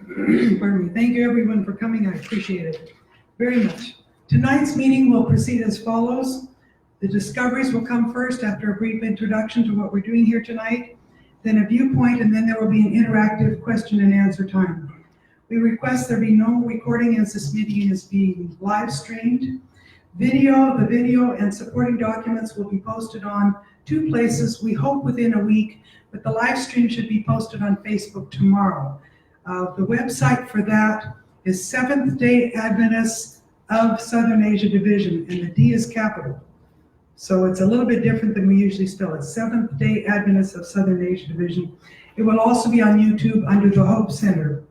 Pardon me. Thank you everyone for coming. I appreciate it very much. Tonight's meeting will proceed as follows. The discoveries will come first after a brief introduction to what we're doing here tonight, then a viewpoint, and then there will be an interactive question and answer time. We request there be no recording as this meeting is being live streamed. The video and supporting documents will be posted on two places, we hope within a week, but the live stream should be posted on Facebook tomorrow. The website for that is Seventh-day Adventist of Southern Asia Division, and the D is capital. So it's a little bit different than we usually spell it. Seventh-day Adventist of Southern Asia Division. It will also be on YouTube under the Hope Center.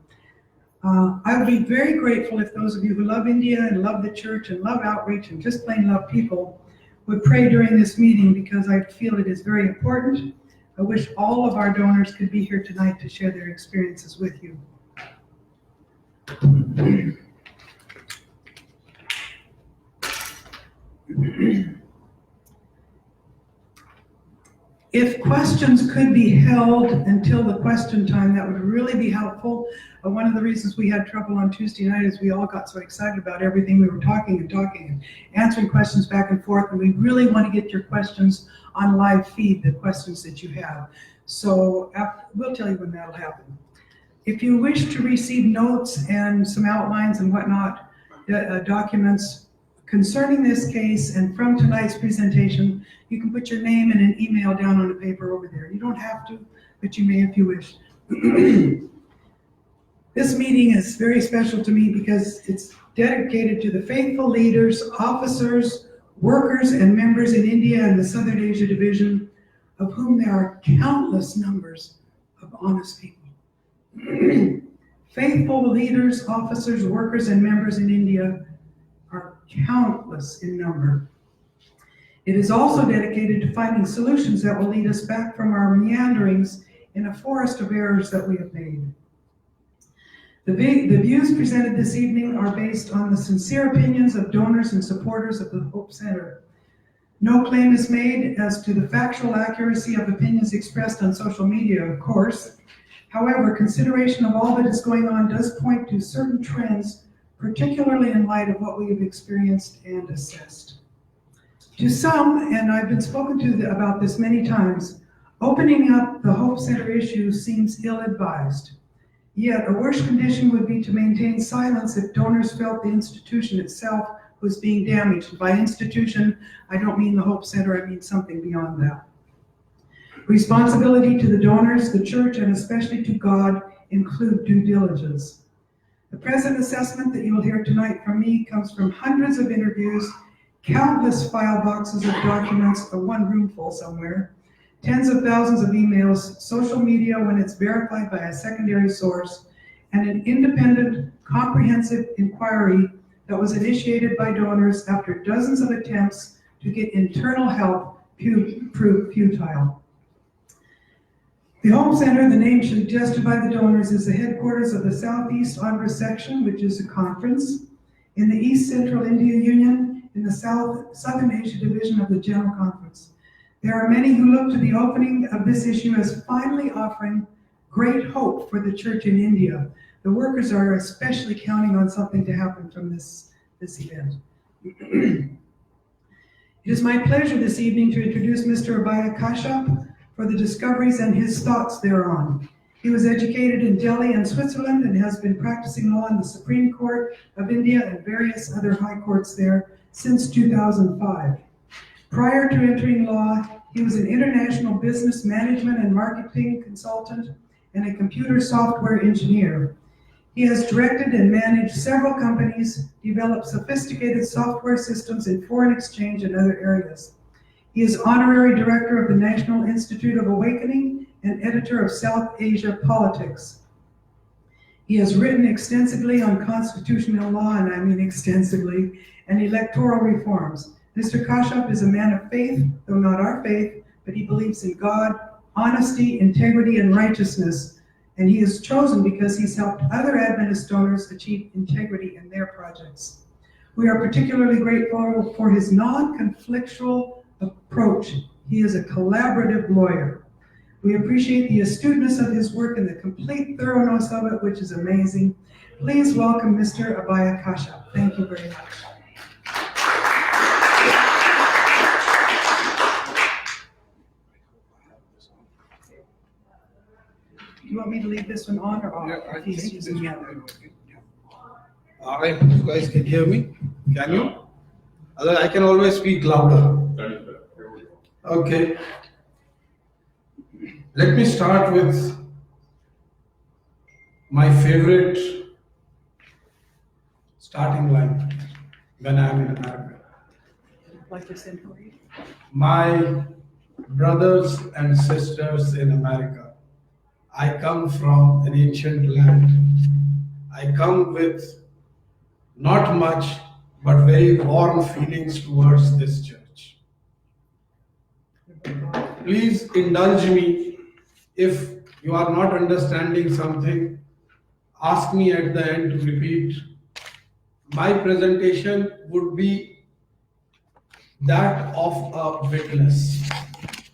I would be very grateful if those of you who love India and love the church and love outreach and just plain love people would pray during this meeting, because I feel it is very important. I wish all of our donors could be here tonight to share their experiences with you. If questions could be held until the question time, that would really be helpful. One of the reasons we had trouble on Tuesday night is we all got so excited about everything. We were talking and answering questions back and forth, and we really want to get your questions on live feed, the questions that you have. So we'll tell you when that'll happen. If you wish to receive notes and some outlines and whatnot, documents concerning this case and from tonight's presentation, you can put your name and an email down on a paper over there. You don't have to, but you may if you wish. This meeting is very special to me because it's dedicated to the faithful leaders, officers, workers, and members in India and the Southern Asia Division, of whom there are countless numbers of honest people. Faithful leaders, officers, workers, and members in India are countless in number. It is also dedicated to finding solutions that will lead us back from our meanderings in a forest of errors that we have made. The views presented this evening are based on the sincere opinions of donors and supporters of the Hope Center. No claim is made as to the factual accuracy of opinions expressed on social media, of course. However, consideration of all that is going on does point to certain trends, particularly in light of what we have experienced and assessed. To some, and I've been spoken to about this many times, opening up the Hope Center issue seems ill-advised. Yet a worse condition would be to maintain silence if donors felt the institution itself was being damaged. By institution, I don't mean the Hope Center, I mean something beyond that. Responsibility to the donors, the church, and especially to God include due diligence. The present assessment that you will hear tonight from me comes from hundreds of interviews, countless file boxes of documents, a one room full somewhere, tens of thousands of emails, social media when it's verified by a secondary source, and an independent, comprehensive inquiry that was initiated by donors after dozens of attempts to get internal help proved futile. The Hope Center, the name suggested by the donors, is the headquarters of the Southeast Andhra Section, which is a conference, in the East Central India Union, in the Southern Asia Division of the General Conference. There are many who look to the opening of this issue as finally offering great hope for the church in India. The workers are especially counting on something to happen from this event. It is my pleasure this evening to introduce Mr. Abhaya Kashyap for the discoveries and his thoughts thereon. He was educated in Delhi and Switzerland and has been practicing law in the Supreme Court of India and various other high courts there since 2005. Prior to entering law, he was an international business management and marketing consultant and a computer software engineer. He has directed and managed several companies, developed sophisticated software systems in foreign exchange and other areas. He is honorary director of the National Institute of Awakening and editor of South Asia Politics. He has written extensively on constitutional law, and I mean extensively, and electoral reforms. Mr. Kashyap is a man of faith, though not our faith, but he believes in God, honesty, integrity, and righteousness, and he is chosen because he's helped other Adventist donors achieve integrity in their projects. We are particularly grateful for his non-conflictual approach. He is a collaborative lawyer. We appreciate the astuteness of his work and the complete thoroughness of it, which is amazing. Please welcome Mr. Abaya Kasha. Thank you very much. Do you want me to leave this one on or off? Yeah, If he's using the other. All right, you guys can hear me? Can you? Otherwise, I can always speak louder. Okay. Let me start with my favorite starting line when I am in America. Like to send for you? My brothers and sisters in America, I come from an ancient land. I come with not much but very warm feelings towards this church. Please indulge me if you are not understanding something. Ask me at the end to repeat. My presentation would be that of a witness.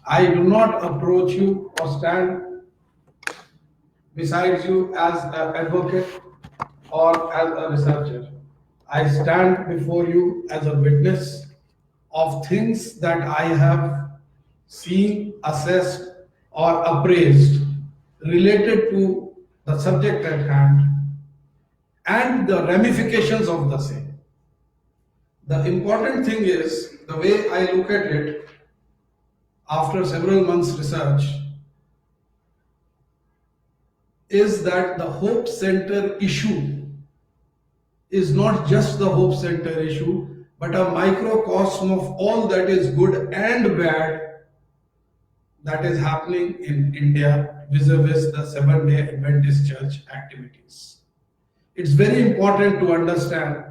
I do not approach you or stand beside you as an advocate or as a researcher. I stand before you as a witness of things that I have seen, assessed, or appraised related to the subject at hand and the ramifications of the same. The important thing is the way I look at it after several months research is that the Hope Center issue is not just the Hope Center issue, but a microcosm of all that is good and bad that is happening in India vis-a-vis the Seventh-day Adventist Church activities. It's very important to understand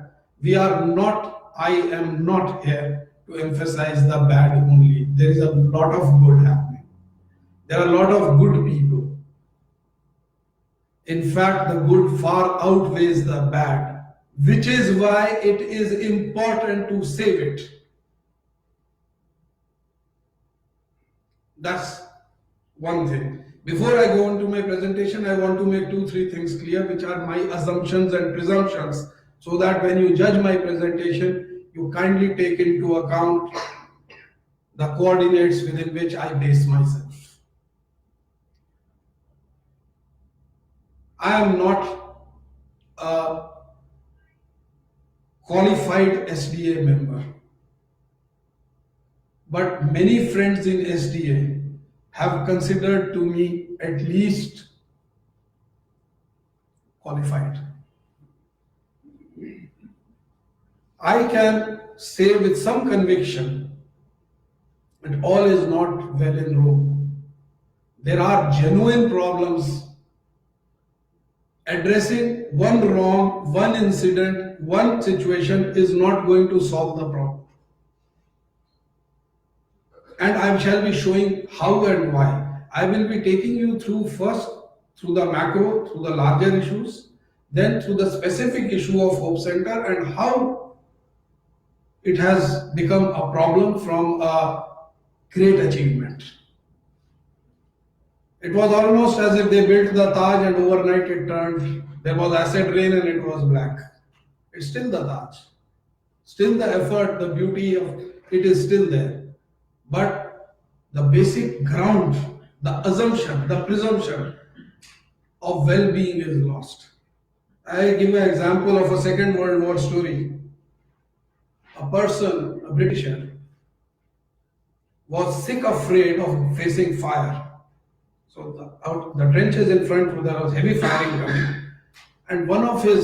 I am not here to emphasize the bad only. There is a lot of good happening. There are a lot of good people. In fact, the good far outweighs the bad, which is why it is important to save it. That's one thing. Before I go into my presentation, I want to make 2-3 things clear, which are my assumptions and presumptions, so that when you judge my presentation, you kindly take into account the coordinates within which I base myself. I am not a qualified SDA member, but many friends in SDA have considered to me at least qualified. I can say with some conviction that all is not well in Rome. There are genuine problems. Addressing one wrong, one incident, one situation is not going to solve the problem. And I shall be showing how and why. I will be taking you through first through the macro, through the larger issues, then through the specific issue of Hope Center and how it has become a problem from a great achievement. It was almost as if they built the Taj and overnight it turned. There was acid rain and it was black. It's still the Taj. Still the effort, the beauty of it is still there. But the basic ground, the assumption, the presumption of well-being is lost. I give an example of a Second World War story. A person, a Britisher, was sick afraid of facing fire. So the trenches in front, there was heavy firing coming. And one of his